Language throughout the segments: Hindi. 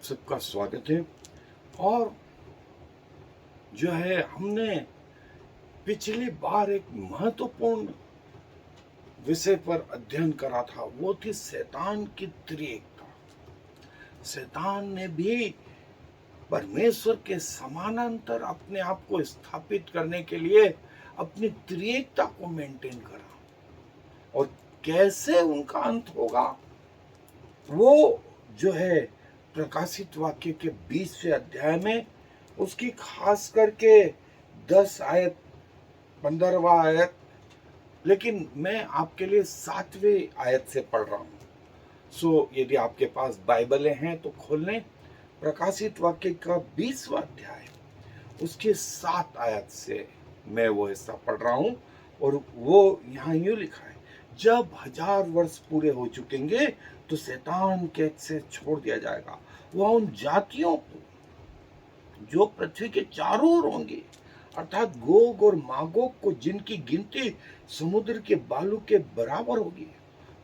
आप सबका स्वागत है। और जो है हमने पिछली बार एक महत्वपूर्ण विषय पर अध्ययन करा था, वो थी शैतान की त्रिएकता। शैतान ने भी परमेश्वर के समानांतर अपने आप को स्थापित करने के लिए अपनी त्रिएकता को मेंटेन करा, और कैसे उनका अंत होगा वो जो है प्रकाशित वाक्य के 20वें अध्याय में उसकी खास करके 10 आयत 15वां आयत, लेकिन मैं आपके लिए 7वें आयत से पढ़ रहा हूँ। यदि आपके पास बाइबलें हैं तो खोल लें। प्रकाशित वाक्य का 20वां अध्याय उसके 7 आयत से मैं वो हिस्सा पढ़ रहा हूँ, और वो यहाँ यूं लिखा है, जब 1000 वर्ष पूरे हो चुकेंगे तो शैतान कैद से छोड़ दिया जाएगा। वह उन जातियों को जो पृथ्वी के चारों ओर होंगी, अर्थात गोग और मागोग को, जिनकी गिनती समुद्र के बालू के बराबर होगी,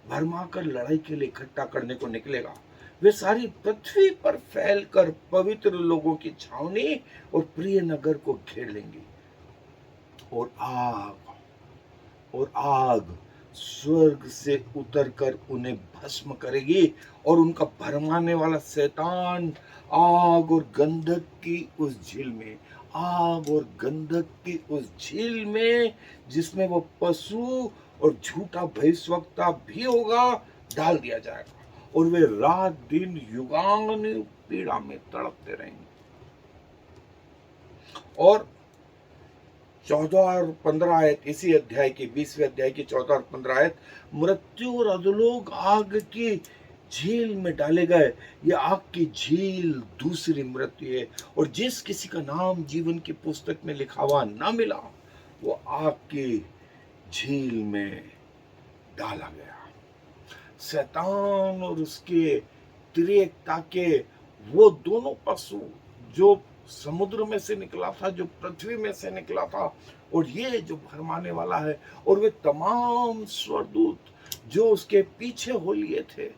भरमाकर लड़ाई के लिए इकट्ठा करने को निकलेगा। वे सारी पृथ्वी पर फैलकर पवित्र लोगों की छावनी और प्रिय नगर को घेर लेंगे, और आग स्वर्ग से उतरकर उन्हें भस्म करेगी, और उनका भरमाने वाला शैतान आग और गंधक की उस झील में, आग और गंधक की उस झील में जिसमें वो पशु और झूठा भविष्यवक्ता भी होगा, डाल दिया जाएगा, और वे रात दिन युगानुयुग पीड़ा में तड़पते रहेंगे। और 14 और 15 आयत, इसी अध्याय की 20वें अध्याय की 14 और 15 आयत, मृत्यु और अधोलोक आग की झील में डाले गए। यह आग की झील दूसरी मृत्यु है, और जिस किसी का नाम जीवन की पुस्तक में लिखा हुआ न मिला, वो आग की झील में डाला गया। शैतान और उसके त्रिएकता के वो दोनों पशु, जो समुद्र में से निकला था, जो पृथ्वी में से निकला था, और ये जो भरमाने वाला है, और वे तमाम स्वर्गदूत जो उसके पीछे हो लिए थे,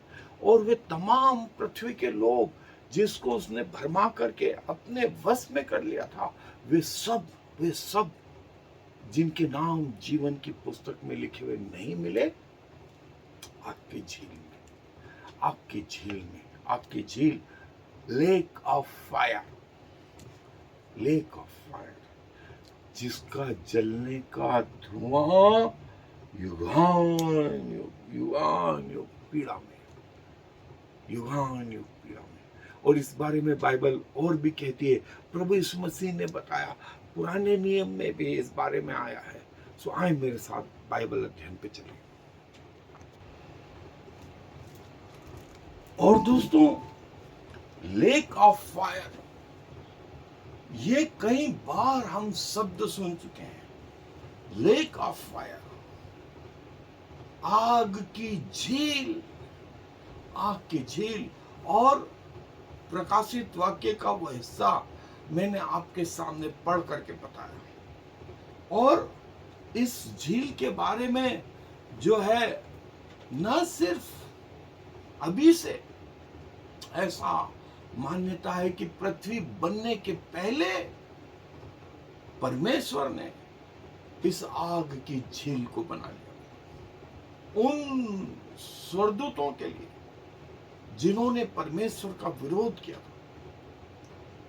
और वे तमाम पृथ्वी के लोग जिसको उसने भरमा करके अपने वश में कर लिया था, वे सब जिनके नाम जीवन की पुस्तक में लिखे हुए नहीं मिले, आग की झील, लेक ऑफ फायर, जिसका जलने का धुआं युगान युग पीड़ा में। और इस बारे में बाइबल और भी कहती है, प्रभु यीशु मसीह ने बताया, पुराने नियम में भी इस बारे में आया है। आए मेरे साथ बाइबल अध्ययन पे चले। और दोस्तों, लेक ऑफ फायर, ये कई बार हम शब्द सुन चुके हैं। लेक ऑफ फायर, आग की झील। और प्रकाशित वाक्य का वह हिस्सा मैंने आपके सामने पढ़ करके बताया। और इस झील के बारे में जो है, न सिर्फ अभी से ऐसा मान्यता है कि पृथ्वी बनने के पहले परमेश्वर ने इस आग की झील को बना लिया, उन स्वर्गदूतों के लिए जिन्होंने परमेश्वर का विरोध किया था,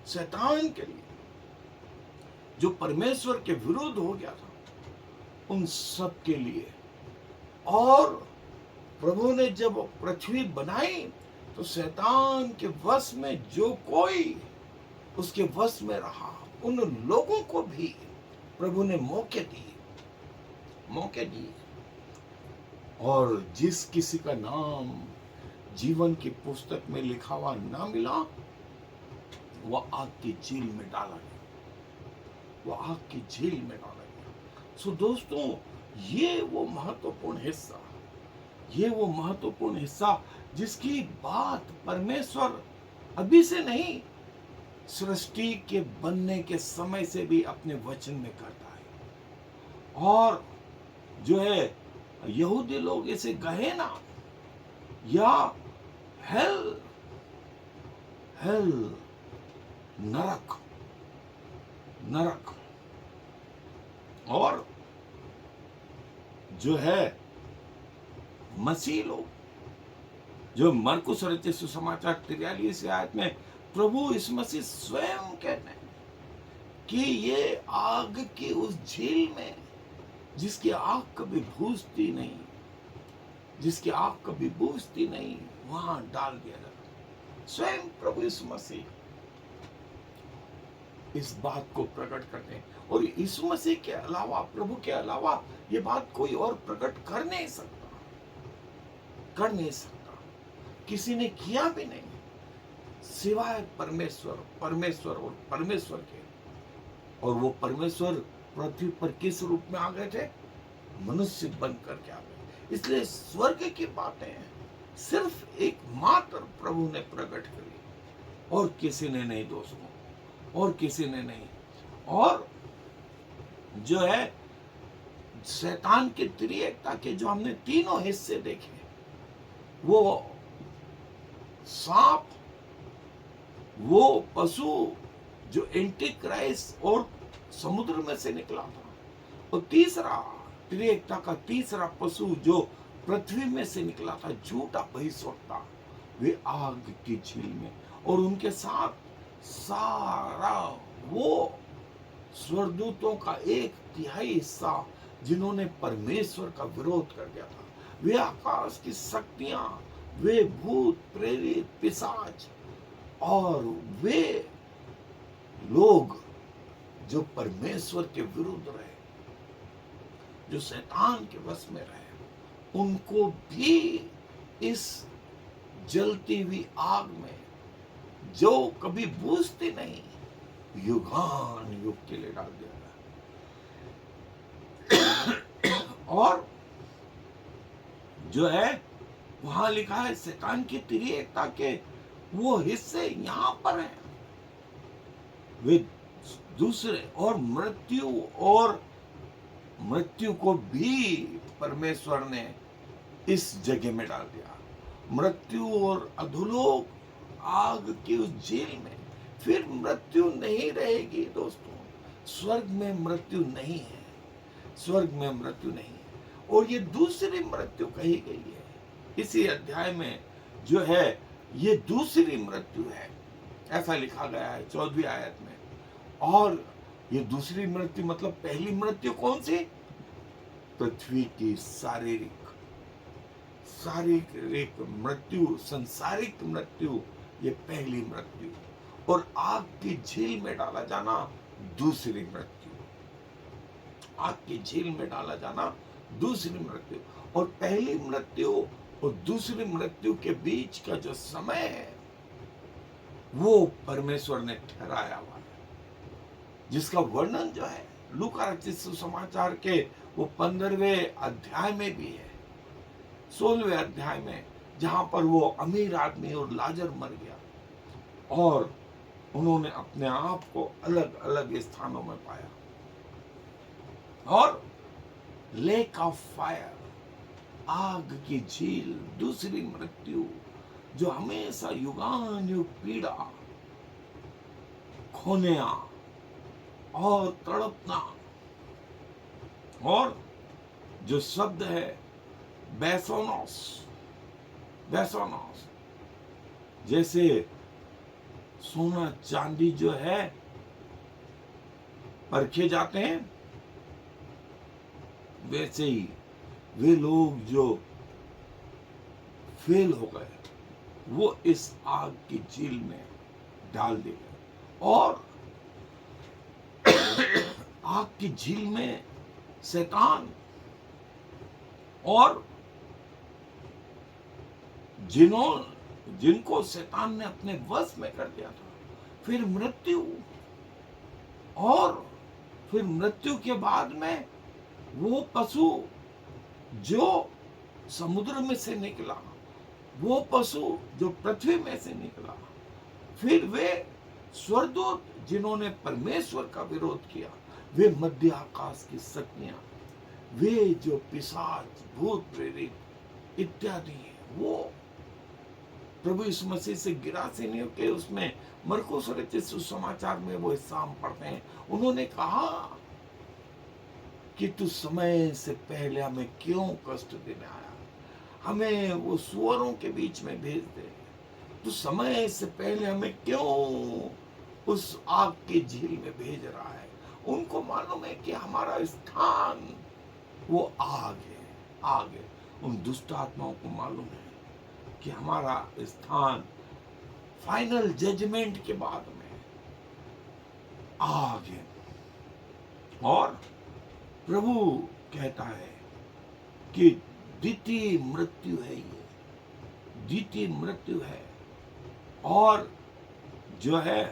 शैतान के लिए जो परमेश्वर के विरुद्ध हो गया था, उन सब के लिए। और प्रभु ने जब पृथ्वी बनाई तो शैतान के वश में जो कोई उसके वश में रहा, उन लोगों को भी प्रभु ने मौके दिए। और जिस किसी का नाम जीवन की पुस्तक में लिखा हुआ ना मिला, वह आग की झील में डाला गया। दोस्तों, ये वो महत्वपूर्ण हिस्सा जिसकी बात परमेश्वर अभी से नहीं, सृष्टि के बनने के समय से भी अपने वचन में करता है। और जो है, यहूदी लोग इसे गहेना या हेल, नरक, नरक, और जो है मसीह लोग, जो मरकुस रचित सुसमाचार 43 आयत में प्रभु यीशु मसीह स्वयं कहते हैं कि ये आग की उस झील में जिसकी आग कभी बुझती नहीं, जिसकी आग कभी बुझती नहीं, वहां डाल दिया जाता। स्वयं प्रभु यीशु मसीह इस बात को प्रकट करते हैं, और यीशु मसीह के अलावा, प्रभु के अलावा ये बात कोई और प्रकट कर नहीं सकता, कर नहीं सकता, किसी ने किया भी नहीं सिवाय परमेश्वर, परमेश्वर और परमेश्वर के। और वो परमेश्वर पृथ्वी पर किस रूप में आ गए थे? मनुष्य बन करके आ गए। इसलिए स्वर्ग की बातें सिर्फ एक मात्र प्रभु ने प्रकट करी, और किसी ने नहीं दोस्तों, और किसी ने नहीं। और जो है शैतान की त्रिएकता के जो हमने तीनों हिस्से देखे, वो सांप, वो पशु जो एंटी क्राइस्ट और समुद्र में से निकला था, और तीसरा त्रिएकता का तीसरा पशु जो पृथ्वी में से निकला था, झूठा भविष्यवक्ता, वे आग की झील में, और उनके साथ सारा वो स्वर्गदूतों का 1/3 हिस्सा जिन्होंने परमेश्वर का विरोध कर दिया था, वे आकाश की शक्तियां, वे भूत प्रेरित पिशाच, और वे लोग जो परमेश्वर के विरुद्ध रहे, जो शैतान के वश में रहे, उनको भी इस जलती हुई आग में, जो कभी बुझती नहीं, युगान युग के लिए डाल दिया गया। और जो है वहां लिखा है शैतान की त्रिएकता के वो हिस्से यहां पर हैं, वे दूसरे, और मृत्यु को भी परमेश्वर ने इस जगह में डाल दिया। मृत्यु और अधोलोक आग की उस झील में, फिर मृत्यु नहीं रहेगी दोस्तों। स्वर्ग में मृत्यु नहीं है, स्वर्ग में मृत्यु नहीं है। और ये दूसरी मृत्यु कही गई है इसी अध्याय में, जो है ये दूसरी मृत्यु है, ऐसा लिखा गया है 14वीं आयत में। और ये दूसरी मृत्यु मतलब पहली मृत्यु कौन सी? पृथ्वी की शारीरिक मृत्यु, संसारिक मृत्यु, ये पहली मृत्यु। और आग की झील में डाला जाना दूसरी मृत्यु, आग की झील में डाला जाना दूसरी मृत्यु। और पहली मृत्यु और दूसरी मृत्यु के बीच का जो समय है, वो परमेश्वर ने ठहराया हुआ है, जिसका वर्णन जो है लूका रचित सुसमाचार के वो 15वें अध्याय में भी है, 16वें अध्याय में, जहां पर वो अमीर आदमी और लाजर मर गया, और उन्होंने अपने आप को अलग अलग स्थानों में पाया। और लेक ऑफ फायर, आग की झील, दूसरी मृत्यु, जो हमेशा युगान युग पीड़ा, खोनिया और तड़पना, और जो शब्द है बेसोनोस, बेसोनोस, जैसे सोना चांदी जो है परखे जाते हैं, वैसे ही वे लोग जो फेल हो गए, वो इस आग की झील में डाल दिए गए। और आग की झील में शैतान और जिनको शैतान ने अपने वश में कर दिया था, फिर मृत्यु, और फिर मृत्यु के बाद में वो पशु जो समुद्र में से निकला, वो पशु जो पृथ्वी में से निकला, फिर वे स्वर्गदूत जिन्होंने परमेश्वर का विरोध किया, वे मध्य आकाश की शक्तियां, वे जो पिशाच, भूत प्रेरित इत्यादि हैं, वो प्रभु यीशु मसीह से गिरासेनियों के उसमें मरकुस रचित सुसमाचार में वो हिस्सा हम पढ़ते हैं। उन्होंने कहा कि तू समय से पहले हमें क्यों कष्ट देने आया, हमें वो सुअरों के बीच में भेज दे। तू समय से पहले हमें क्यों उस आग की झील में भेज रहा है। उनको मालूम है कि हमारा स्थान वो आग है, आग है। उन दुष्ट आत्माओं को मालूम है कि हमारा स्थान फाइनल जजमेंट के बाद में आग है। और प्रभु कहता है कि द्वितीय मृत्यु है, ये द्वितीय मृत्यु है। और जो है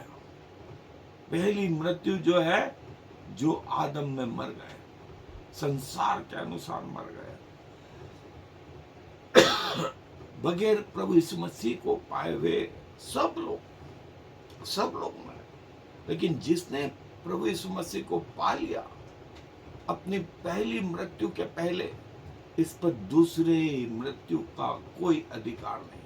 पहली मृत्यु जो है, जो आदम में मर गए, संसार के अनुसार मर गए, बगैर प्रभु यीशु मसीह को पाए हुए सब लोग मरे। लेकिन जिसने प्रभु यीशु मसीह को पा लिया, अपनी पहली मृत्यु के पहले इस पर दूसरे मृत्यु का कोई अधिकार नहीं।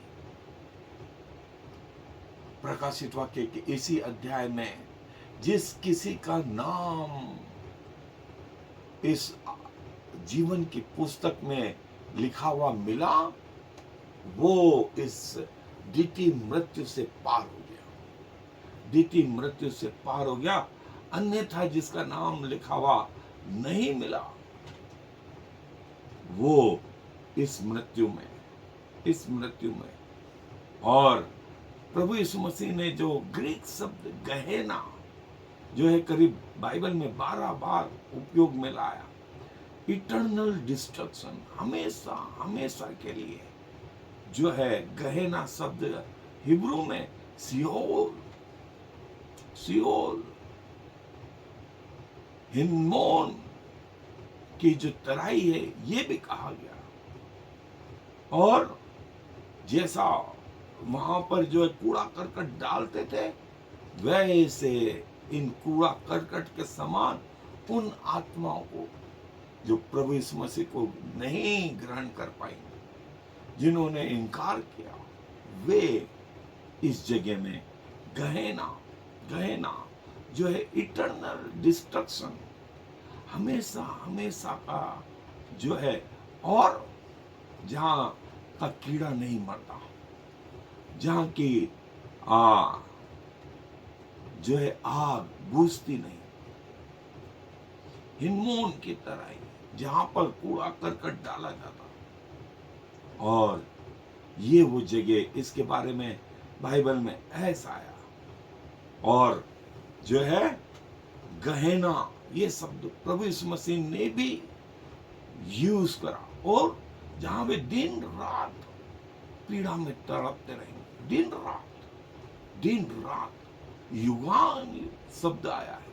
प्रकाशित वाक्य के इसी अध्याय में जिस किसी का नाम इस जीवन की पुस्तक में लिखा हुआ मिला, वो इस द्वितीय मृत्यु से पार हो गया, द्वितीय मृत्यु से पार हो गया। अन्यथा जिसका नाम लिखा हुआ नहीं मिला, वो इस मृत्यु में। और प्रभु यीशु मसीह ने जो ग्रीक शब्द गहना जो है करीब बाइबल में 12 बार उपयोग में लाया, इटर्नल डिस्ट्रक्शन, हमेशा के लिए, जो है गहना शब्द हिब्रू में सियोल हिन्मोन की जो तराई है, ये भी कहा गया। और जैसा वहां पर जो कूड़ा करकट डालते थे, वैसे इन कूड़ा करकट के समान उन आत्माओं को जो प्रभु यीशु मसीह को नहीं ग्रहण कर पाएंगे, जिन्होंने इनकार किया, वे इस जगह में गहना जो है इटर्नल डिस्ट्रक्शन, हमेशा का जो है, और जहां का कीड़ा नहीं मरता, जहां की जो है आग बुझती नहीं, हिन्मोन की तरह ही, जहां पर कूड़ा करकट डाला जाता। और ये वो जगह, इसके बारे में बाइबल में ऐसा आया। और जो है गहना, ये शब्द प्रभु यीशु मसीह ने भी यूज करा। और जहां वे दिन रात पीड़ा में तड़पते रहेंगे, दिन रात युगान शब्द आया है,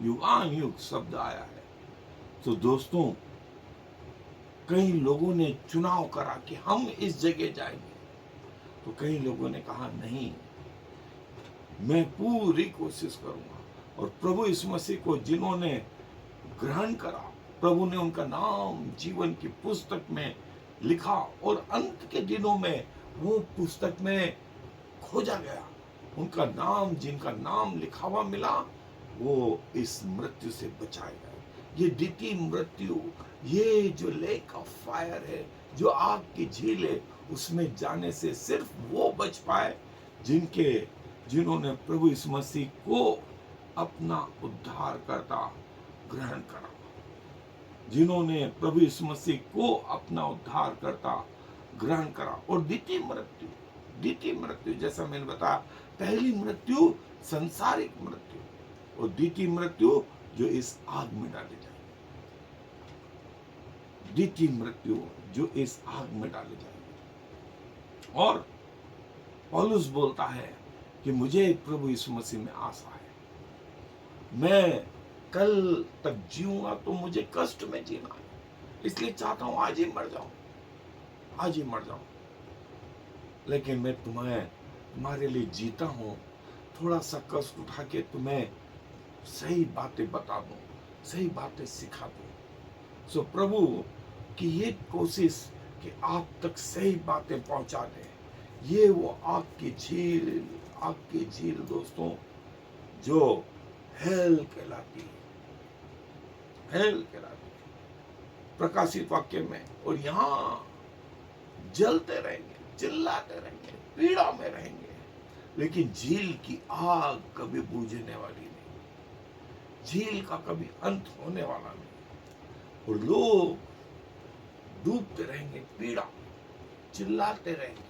युगान युग शब्द आया है। तो दोस्तों, कई लोगों ने चुनाव करा कि हम इस जगह जाएंगे, तो कई लोगों ने कहा नहीं, मैं पूरी कोशिश करूंगा। और प्रभु यीशु मसीह को जिन्होंने ग्रहण करा, प्रभु ने उनका नाम जीवन की पुस्तक में लिखा, और अंत के दिनों में वो पुस्तक में खोजा गया। उनका नाम, जिनका नाम लिखा हुआ मिला, वो इस मृत्यु से बचाए गए। ये द्वितीय मृत्यु, ये जो लेक ऑफ फायर है, जो आग की झील है, उसमें जाने से सिर्फ वो बच पाए जिन्होंने प्रभु यीशु मसीह को अपना उद्धारकर्ता ग्रहण करा, जिन्होंने प्रभु यीशु मसीह को अपना उद्धारकर्ता ग्रहण करा। और द्वितीय मृत्यु जैसा मैंने बताया, पहली मृत्यु संसारिक मृत्यु, और द्वितीय मृत्यु जो इस आग में डाले जाएंगे, द्वितीय मृत्यु जो इस आग में डाले जाएंगे। और पौलुस बोलता है कि मुझे प्रभु यीशु मसीह में आशा है, मैं कल तक जीऊंगा तो मुझे कष्ट में जीना है, इसलिए चाहता हूं आज ही मर जाऊं। लेकिन मैं तुम्हारे लिए जीता हूं, थोड़ा सा कष्ट उठा के तुम्हें सही बातें बता दूं, सही बातें सिखा दूं। सो प्रभु की ये कोशिश कि आप तक सही बातें पहुंचा दें, ये वो आग की झील दोस्तों, जो हेल कहलाती है, हेल कहलाती है प्रकाशित वाक्य में। और यहाँ जलते रहेंगे, चिल्लाते रहेंगे, पीड़ा में रहेंगे, लेकिन झील की आग कभी बुझने वाली नहीं, झील का कभी अंत होने वाला नहीं। और लोग डूबते रहेंगे पीड़ा, चिल्लाते रहेंगे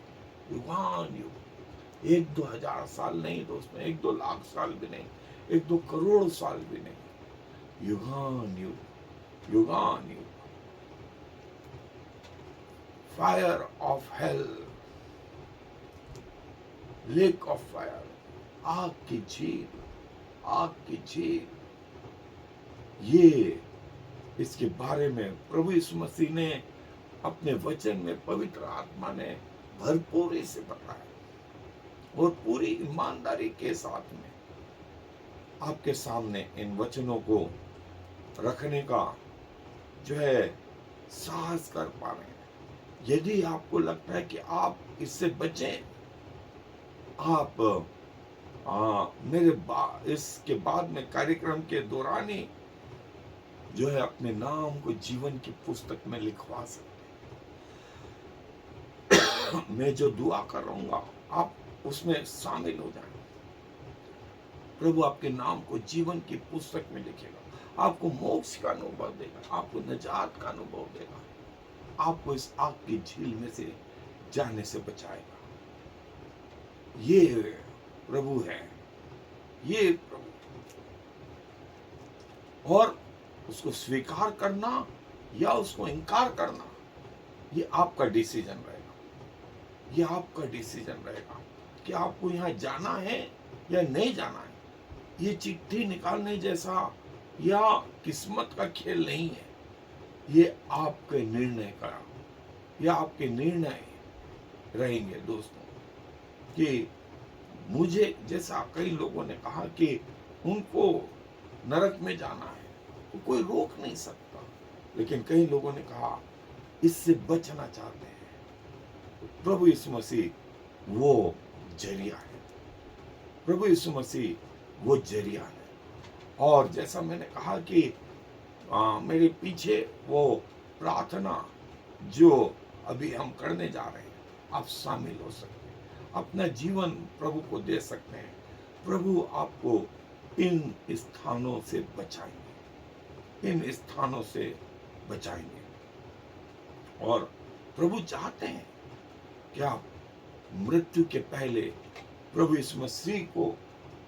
युगान युग। 1-2 हजार साल नहीं दोस्तों, 1-2 लाख साल भी नहीं, 1-2 करोड़ साल भी नहीं, युगान युग, युगान युग। Fire of hell, lake of fire, आग की झील, आग की झील। ये इसके बारे में प्रभु यीशु मसीह ने अपने वचन में, पवित्र आत्मा ने भरपूरी से बताया। और पूरी ईमानदारी के साथ में आपके सामने इन वचनों को रखने का जो है साहस कर पा रहे हैं। यदि आपको लगता है कि आप इससे बचें, आप इसके बाद में कार्यक्रम के दौरान ही जो है अपने नाम को जीवन की पुस्तक में लिखवा सकते हैं। मैं जो दुआ कर रहूंगा आप उसमें शामिल हो जाए। प्रभु आपके नाम को जीवन की पुस्तक में लिखेगा, आपको मोक्ष का अनुभव देगा, आपको निजात का अनुभव देगा, आपको इस आग की झील में से जाने से बचाएगा। ये प्रभु है, ये प्रभु। और उसको स्वीकार करना या उसको इनकार करना, ये आपका डिसीजन रहेगा, ये आपका डिसीजन रहेगा कि आपको यहाँ जाना है या नहीं जाना है। ये चिट्ठी निकालने जैसा या किस्मत का खेल नहीं है, ये आपके निर्णय का, या आपके निर्णय रहेंगे दोस्तों। कि मुझे, जैसा कई लोगों ने कहा कि उनको नरक में जाना है, तो कोई रोक नहीं सकता, लेकिन कई लोगों ने कहा इससे बचना चाहते हैं। प्रभु यीशु मसीह वो जरिया है, प्रभु यीशु मसीह वो जरिया है। और जैसा मैंने कहा कि मेरे पीछे वो प्रार्थना जो अभी हम करने जा रहे हैं, आप शामिल हो सकते हैं, अपना जीवन प्रभु को दे सकते हैं। प्रभु आपको इन स्थानों से बचाएंगे, इन स्थानों से बचाएंगे। और प्रभु चाहते हैं कि आप मृत्यु के पहले प्रभु यीशु मसीह को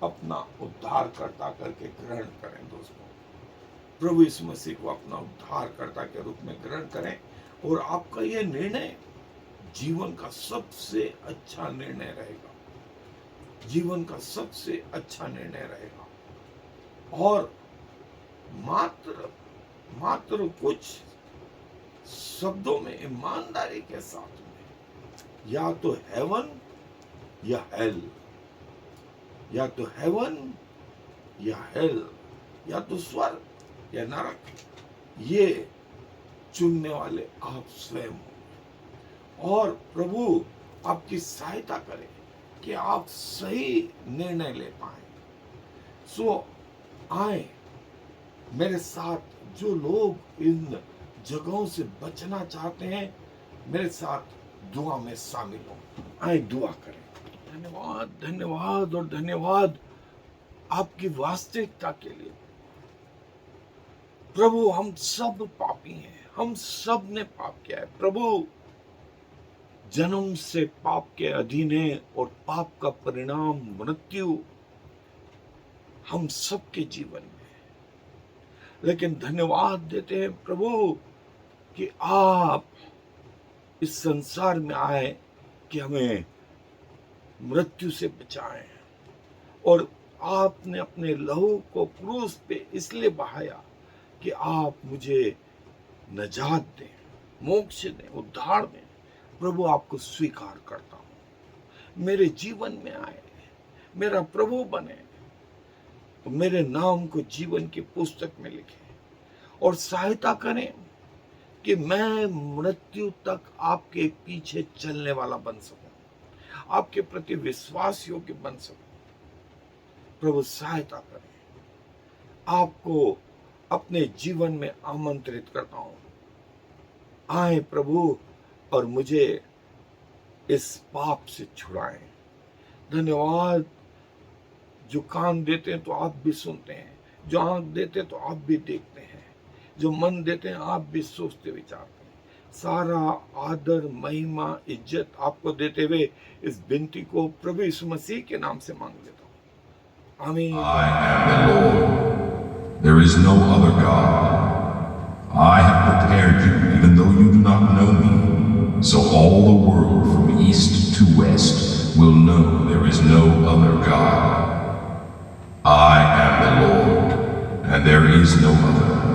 अपना उद्धारकर्ता करके ग्रहण करें दोस्तों। प्रभु यीशु मसीह को अपना उद्धारकर्ता के रूप में ग्रहण करें। और आपका यह निर्णय जीवन का सबसे अच्छा निर्णय रहेगा, जीवन का सबसे अच्छा निर्णय रहेगा। और मात्र कुछ शब्दों में ईमानदारी के साथ में, या तो हेवन या हेल, या तो हेवन या हेल, या तो स्वर्ग या नरक, ये चुनने वाले आप स्वयं हो। और प्रभु आपकी सहायता करे कि आप सही निर्णय ले पाए। सो आए मेरे साथ, जो लोग इन जगहों से बचना चाहते हैं, मेरे साथ दुआ में शामिल हो। आए दुआ करें। धन्यवाद, धन्यवाद और धन्यवाद आपकी वास्तविकता के लिए। प्रभु हम सब पापी हैं, हम सब ने पाप किया है प्रभु, जन्म से पाप के अधीन है, और पाप का परिणाम मृत्यु हम सबके जीवन में। लेकिन धन्यवाद देते हैं प्रभु कि आप इस संसार में आए कि हमें मृत्यु से बचाएं। और आपने अपने लहू को क्रूस पे इसलिए बहाया कि आप मुझे नजात दें, मोक्ष दें, उद्धार दें। प्रभु आपको स्वीकार करता हूं, मेरे जीवन में आए, मेरा प्रभु बने, मेरे नाम को जीवन की पुस्तक में लिखें, और सहायता करें कि मैं मृत्यु तक आपके पीछे चलने वाला बन सकूं, आपके प्रति विश्वास योग्य बन सकूं। प्रभु सहायता करें। आपको अपने जीवन में आमंत्रित करता हूं, आए प्रभु और मुझे इस पाप से छुड़ाएं। धन्यवाद, जो कान देते हैं तो आप भी सुनते हैं, जो आंख देते हैं तो आप भी देखते हैं, जो मन देते हैं आप भी सोचते विचारते हैं। सारा आदर, महिमा, इज्जत आपको देते हुए इस विनती को प्रभु यीशु मसीह के नाम से मांग लेता हूँ। आमीन। I am the Lord. There is no other God. I have prepared you, even though you do not know me, so all the world from east to west will know there is no other God. I am the Lord, and there is no other.